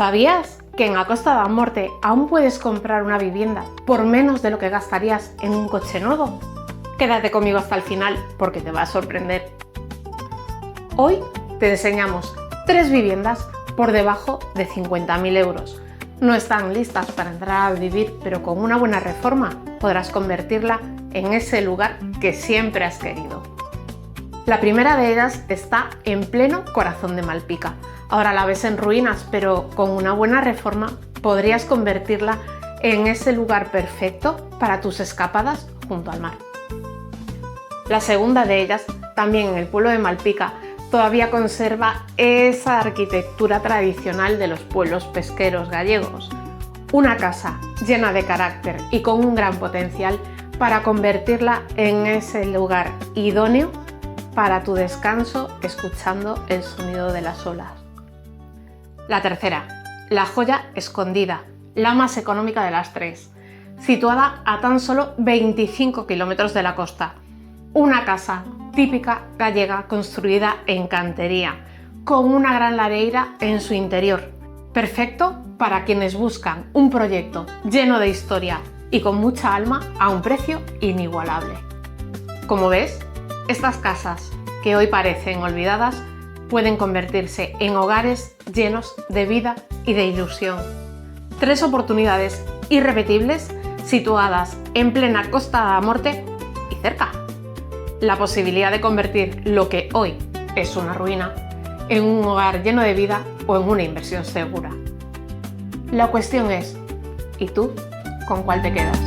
¿Sabías que en A Costa da Morte aún puedes comprar una vivienda por menos de lo que gastarías en un coche nuevo? Quédate conmigo hasta el final porque te va a sorprender. Hoy te enseñamos 3 viviendas por debajo de 50.000 euros. No están listas para entrar a vivir, pero con una buena reforma podrás convertirla en ese lugar que siempre has querido. La primera de ellas está en pleno corazón de Malpica. Ahora la ves en ruinas, pero con una buena reforma podrías convertirla en ese lugar perfecto para tus escapadas junto al mar. La segunda de ellas, también en el pueblo de Malpica, todavía conserva esa arquitectura tradicional de los pueblos pesqueros gallegos. Una casa llena de carácter y con un gran potencial para convertirla en ese lugar idóneo para tu descanso escuchando el sonido de las olas. La tercera, la joya escondida, la más económica de las 3, situada a tan solo 25 kilómetros de la costa. Una casa típica gallega construida en cantería, con una gran lareira en su interior. Perfecto para quienes buscan un proyecto lleno de historia y con mucha alma a un precio inigualable. Como ves, estas casas, que hoy parecen olvidadas, pueden convertirse en hogares llenos de vida y de ilusión. 3 oportunidades irrepetibles situadas en plena Costa da Morte y cerca. La posibilidad de convertir lo que hoy es una ruina en un hogar lleno de vida o en una inversión segura. La cuestión es, ¿y tú con cuál te quedas?